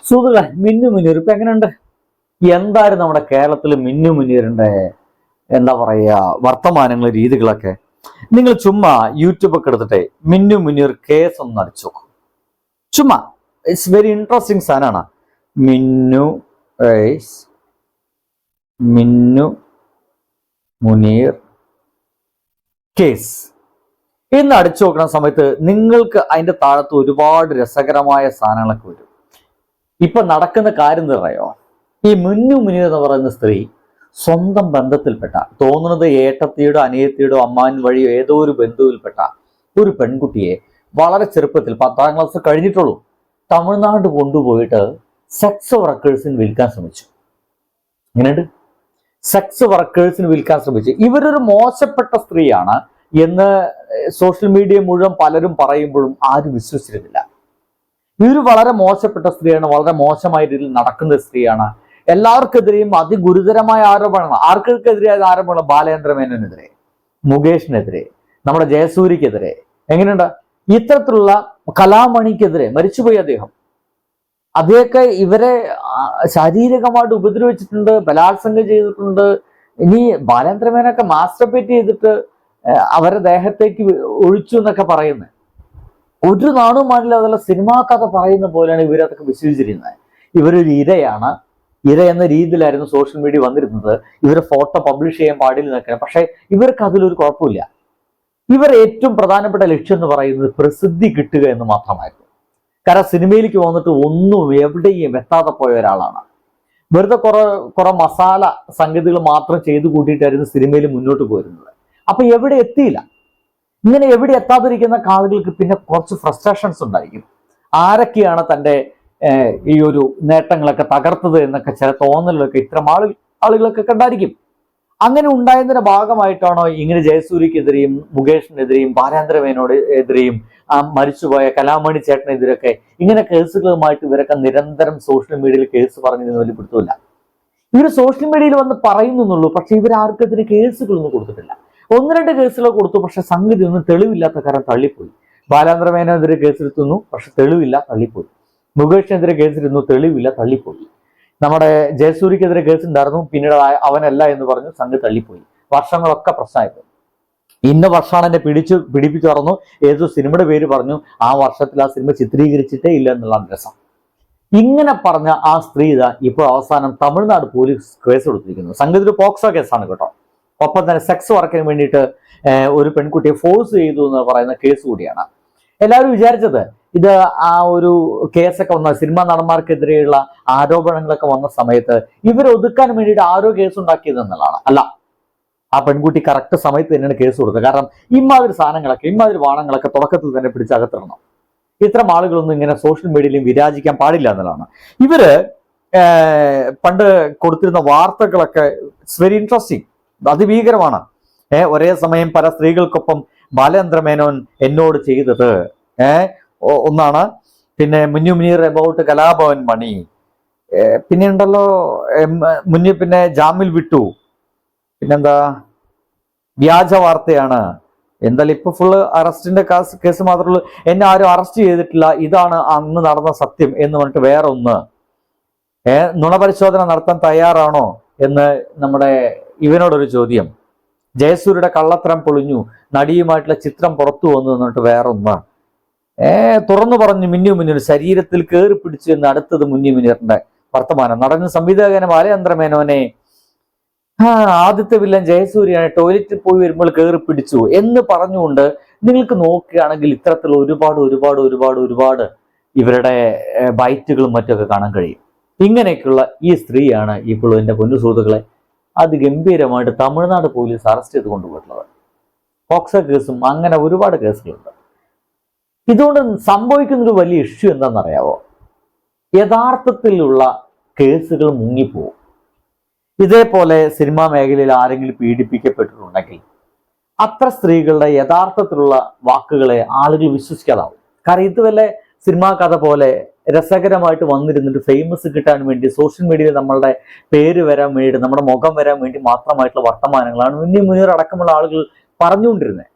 സുഹൃത്തുക്കളെ, മിന്നു മുനീർ ഇപ്പൊ എങ്ങനെയുണ്ട്? എന്തായാലും നമ്മുടെ കേരളത്തിൽ മിന്നു മുനീറിന്റെ എന്താ പറയുക വർത്തമാനങ്ങൾ രീതികളൊക്കെ നിങ്ങൾ ചുമ്മാ യൂട്യൂബ് ഒക്കെ എടുത്തിട്ടെ മിന്നു മുനീർ കേസ് ഒന്ന് അടിച്ചു നോക്കും. ചുമ്മാ ഇറ്റ്സ് വെരി ഇൻട്രസ്റ്റിംഗ് സാധനമാണ്. മിന്നു മിന്നു മുനീർ കേസ് എന്ന് അടിച്ചു നോക്കുന്ന സമയത്ത് നിങ്ങൾക്ക് അതിന്റെ താഴത്ത് ഒരുപാട് രസകരമായ സാധനങ്ങളൊക്കെ വരും. ഇപ്പൊ നടക്കുന്ന കാര്യം എന്ന് പറയോ, ഈ മിന്നു മുനീർ എന്ന് പറയുന്ന സ്ത്രീ സ്വന്തം ബന്ധത്തിൽപ്പെട്ട, തോന്നുന്നത് ഏട്ടത്തിയുടെ അനിയത്തിയുടെ അമ്മാൻ വഴിയോ ഏതോ ഒരു ബന്ധുവിൽപ്പെട്ട ഒരു പെൺകുട്ടിയെ വളരെ ചെറുപ്പത്തിൽ 10ാം ക്ലാസ് കഴിഞ്ഞിട്ടുള്ളൂ തമിഴ്നാട് കൊണ്ടുപോയിട്ട് സെക്സ് വർക്കേഴ്സിന് വിൽക്കാൻ ശ്രമിച്ചു. ഇങ്ങനെയുണ്ട്, സെക്സ് വർക്കേഴ്സിന് വിൽക്കാൻ ശ്രമിച്ചു. ഇവരൊരു മോശപ്പെട്ട സ്ത്രീയാണ് എന്ന് സോഷ്യൽ മീഡിയ മുഴുവൻ പലരും പറയുമ്പോഴും ആരും വിശ്വസിച്ചിരുന്നില്ല. ഇവര് വളരെ മോശപ്പെട്ട സ്ത്രീയാണ്, വളരെ മോശമായ രീതിയിൽ നടക്കുന്ന സ്ത്രീയാണ്. എല്ലാവർക്കെതിരെയും അതിഗുരുതരമായ ആരോപണങ്ങൾ. ആർക്കെതിരെയായ ആരോപണങ്ങൾ? ബാലേന്ദ്ര മേനോനെതിരെ, മുകേഷിനെതിരെ, നമ്മുടെ ജയസൂര്യക്കെതിരെ. എങ്ങനെയുണ്ട്? ഇത്തരത്തിലുള്ള കലാമണിക്കെതിരെ, മരിച്ചുപോയി അദ്ദേഹമൊക്കെ ഇവരെ ശാരീരികമായിട്ട് ഉപദ്രവിച്ചിട്ടുണ്ട്, ബലാത്സംഗം ചെയ്തിട്ടുണ്ട്. ഇനി ബാലേന്ദ്ര മേനൊക്കെ മാസ്റ്റർബേറ്റ് ചെയ്തിട്ട് അവരെ ദേഹത്തേക്ക് ഒഴിച്ചു എന്നൊക്കെ പറയുന്നത് ഒരു നാണും പാടില്ല. അതല്ല, സിനിമാ കഥ പറയുന്ന പോലെയാണ് ഇവരതൊക്കെ വിശ്വസിച്ചിരുന്നത്. ഇവരൊരു ഇരയാണ്, ഇര എന്ന രീതിയിലായിരുന്നു സോഷ്യൽ മീഡിയ വന്നിരുന്നത്. ഇവരെ ഫോട്ടോ പബ്ലിഷ് ചെയ്യാൻ പാടില്ല എന്നൊക്കെ. പക്ഷെ ഇവർക്ക് അതിലൊരു കുഴപ്പമില്ല. ഇവർ ഏറ്റവും പ്രധാനപ്പെട്ട ലക്ഷ്യം എന്ന് പറയുന്നത് പ്രസിദ്ധി കിട്ടുക എന്ന് മാത്രമായിരുന്നു. കാരണം സിനിമയിലേക്ക് വന്നിട്ട് ഒന്നും എവിടെയും എത്താതെ പോയ ഒരാളാണ്. വെറുതെ കുറെ മസാല സംഗതികൾ മാത്രം ചെയ്തു കൂട്ടിയിട്ടായിരുന്നു സിനിമയിൽ മുന്നോട്ട് പോരുന്നത്. അപ്പൊ എവിടെ എത്തിയില്ല. ഇങ്ങനെ എവിടെ എത്താതിരിക്കുന്ന ആളുകൾക്ക് പിന്നെ കുറച്ച് ഫ്രസ്ട്രേഷൻസ് ഉണ്ടായിരിക്കും. ആരൊക്കെയാണ് തൻ്റെ ഈ ഒരു നേട്ടങ്ങളൊക്കെ തകർത്തത് എന്നൊക്കെ ചില തോന്നലൊക്കെ ഇത്തരം ആളുകളൊക്കെ കണ്ടായിരിക്കും. അങ്ങനെ ഉണ്ടായതിന്റെ ഭാഗമായിട്ടാണോ ഇങ്ങനെ ജയസൂര്യക്കെതിരെയും മുകേഷിനെതിരെയും ബാലേന്ദ്ര മേനോനെതിരെയും മരിച്ചുപോയ കലാമണി ചേട്ടനെതിരൊക്കെ ഇങ്ങനെ കേസുകളുമായിട്ട് ഇവരൊക്കെ നിരന്തരം സോഷ്യൽ മീഡിയയിൽ കേസ് പറഞ്ഞതിന് വലിയ പിടുത്തമില്ല. ഇവർ സോഷ്യൽ മീഡിയയിൽ വന്ന് പറയുന്നുള്ളൂ, പക്ഷെ ഇവരാർക്കെതിരെ കേസുകളൊന്നും കൊടുത്തിട്ടില്ല. 1-2 കേസുകൾ കൊടുത്തു, പക്ഷെ സംഗതി ഒന്നും തെളിവില്ലാത്ത കാരണം തള്ളിപ്പോയി. ബാലേന്ദ്ര മേനോനെതിരെ കേസെടുത്തുന്നു, പക്ഷെ തെളിവില്ല, തള്ളിപ്പോയി. മുകേഷിനെതിരെ കേസെടുത്തു, തെളിവില്ല, തള്ളിപ്പോയി. നമ്മുടെ ജയസൂര്യക്കെതിരെ കേസുണ്ടായിരുന്നു, പിന്നീട് അവനല്ല എന്ന് പറഞ്ഞു, സംഗതി തള്ളിപ്പോയി. വർഷങ്ങളൊക്കെ പ്രശ്നമായിരുന്നു. ഇന്ന വർഷമാണ് എന്നെ പിടിപ്പിച്ചു പറഞ്ഞു, ഏതോ സിനിമയുടെ പേര് പറഞ്ഞു, ആ വർഷത്തിൽ ആ സിനിമ ചിത്രീകരിച്ചിട്ടേ ഇല്ല എന്നുള്ള രസം. ഇങ്ങനെ പറഞ്ഞ ആ സ്ത്രീ ഇപ്പോൾ അവസാനം തമിഴ്നാട് പോലീസ് കേസ് കൊടുത്തിരിക്കുന്നു. സംഗതി ഒരു പോക്സോ കേസാണ് കേട്ടോ. ഒപ്പം തന്നെ സെക്സ് വർക്കിന് വേണ്ടിയിട്ട് ഒരു പെൺകുട്ടിയെ ഫോഴ്സ് ചെയ്തു എന്ന് പറയുന്ന കേസ് കൂടിയാണ്. എല്ലാവരും വിചാരിച്ചത് ഇത് ആ ഒരു കേസൊക്കെ വന്ന സിനിമാ നടന്മാർക്കെതിരെയുള്ള ആരോപണങ്ങളൊക്കെ വന്ന സമയത്ത് ഇവർ ഒതുക്കാൻ വേണ്ടിയിട്ട് ആരോ കേസ് ഉണ്ടാക്കിയത് എന്നുള്ളതാണ്. അല്ല, ആ പെൺകുട്ടി കറക്റ്റ് സമയത്ത് തന്നെയാണ് കേസ് കൊടുത്തത്. കാരണം ഇമാതിരി സാധനങ്ങളൊക്കെ, ഇമാതിരി വാണങ്ങളൊക്കെ തുടക്കത്തിൽ തന്നെ പിടിച്ചകത്തിടണം. ഇത്തരം ആളുകളൊന്നും ഇങ്ങനെ സോഷ്യൽ മീഡിയയിലും വിരാജിക്കാൻ പാടില്ല എന്നുള്ളതാണ്. ഇവര് പണ്ട് കൊടുത്തിരുന്ന വാർത്തകളൊക്കെ ഇറ്റ്സ് വെരി ഇൻട്രസ്റ്റിംഗ്, അതിഭീകരമാണ്. ഒരേ സമയം പല സ്ത്രീകൾക്കൊപ്പം ബാലേന്ദ്ര മേനോൻ എന്നോട് ചെയ്തത് ഒന്നാണ്. പിന്നെ മിന്നു മുനീർ അബൌട്ട് കലാഭവൻ മണി, പിന്നെ ഉണ്ടല്ലോ പിന്നെ ജാമ്യം വിട്ടു, പിന്നെന്താ വ്യാജ വാർത്തയാണ്. എന്തായാലും ഇപ്പൊ ഫുള്ള് അറസ്റ്റിന്റെ കേസ് മാത്രമേ ഉള്ളൂ. എന്നെ ആരും അറസ്റ്റ് ചെയ്തിട്ടില്ല, ഇതാണ് അന്ന് നടന്ന സത്യം എന്ന് പറഞ്ഞിട്ട് വേറെ ഒന്ന്. നുണപരിശോധന നടത്താൻ തയ്യാറാണോ എന്ന് നമ്മുടെ ഇവനോടൊരു ചോദ്യം. ജയസൂര്യയുടെ കള്ളത്തരം പൊളിഞ്ഞു, നടിയുമായിട്ടുള്ള ചിത്രം പുറത്തു വന്നു എന്നിട്ട് വേറൊന്ന്. തുറന്നു പറഞ്ഞു മിന്നു മുനീർ ശരീരത്തിൽ കയറി പിടിച്ചു എന്ന് അടുത്തത് മിന്നു മുനീറിന്റെ വർത്തമാനം. നടനും സംവിധായകനും ബാലേന്ദ്ര മേനോനെ ആദ്യത്തെ വില്ലൻ ജയസൂര്യനെ ടോയ്ലറ്റിൽ പോയി വരുമ്പോൾ കയറി പിടിച്ചു എന്ന് പറഞ്ഞുകൊണ്ട് നിങ്ങൾക്ക് നോക്കുകയാണെങ്കിൽ ഇത്തരത്തിലുള്ള ഒരുപാട് ഇവരുടെ ബൈറ്റുകളും മറ്റൊക്കെ കാണാൻ കഴിയും. ഇങ്ങനെയൊക്കെയുള്ള ഈ സ്ത്രീയാണ് ഇപ്പോൾ എൻ്റെ പൊന്നു സുഹൃത്തുക്കളെ അതിഗംഭീരമായിട്ട് തമിഴ്നാട് പോലീസ് അറസ്റ്റ് ചെയ്ത് കൊണ്ടുപോയിട്ടുള്ളത്. പോക്സോ കേസും അങ്ങനെ ഒരുപാട് കേസുകളുണ്ട്. ഇതുകൊണ്ട് സംഭവിക്കുന്നൊരു വലിയ ഇഷ്യൂ എന്താണെന്നറിയാവോ? യഥാർത്ഥത്തിലുള്ള കേസുകൾ മുങ്ങിപ്പോവും. ഇതേപോലെ സിനിമാ മേഖലയിൽ ആരെങ്കിലും പീഡിപ്പിക്കപ്പെട്ടിട്ടുണ്ടെങ്കിൽ അത്ര സ്ത്രീകളുടെ യഥാർത്ഥത്തിലുള്ള വാക്കുകളെ ആളുകൾ വിശ്വസിക്കാതാവും. കാരണം ഇത് വല്ല സിനിമാ കഥ പോലെ രസകരമായിട്ട് വന്നിരുന്നിട്ട് ഫേമസ് കിട്ടാൻ വേണ്ടി സോഷ്യൽ മീഡിയയിൽ നമ്മളുടെ പേര് വരാൻ വേണ്ടി, നമ്മുടെ മുഖം വരാൻ വേണ്ടി മാത്രമായിട്ടുള്ള വർത്തമാനങ്ങളാണ് മിന്നു മുനീർ അടക്കമുള്ള ആളുകൾ പറഞ്ഞുകൊണ്ടിരുന്നത്.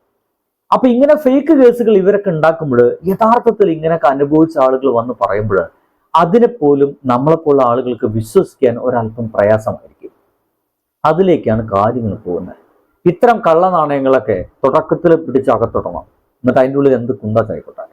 അപ്പൊ ഇങ്ങനെ ഫേക്ക് കേസുകൾ ഇവരൊക്കെ ഉണ്ടാക്കുമ്പോൾ യഥാർത്ഥത്തിൽ ഇങ്ങനെയൊക്കെ അനുഭവിച്ച ആളുകൾ വന്ന് പറയുമ്പോൾ അതിനെപ്പോലും നമ്മളെപ്പോലുള്ള ആളുകൾക്ക് വിശ്വസിക്കാൻ ഒരല്പം പ്രയാസമായിരിക്കും. അതിലേക്കാണ് കാര്യങ്ങൾ പോകുന്നത്. ഇത്തരം കള്ള നാണയങ്ങളൊക്കെ തുടക്കത്തിൽ പിടിച്ച് അകത്തിടണം. എന്നിട്ട് അതിൻ്റെ ഉള്ളിൽ എന്ത് കുന്താച്ചായിക്കോട്ടെ.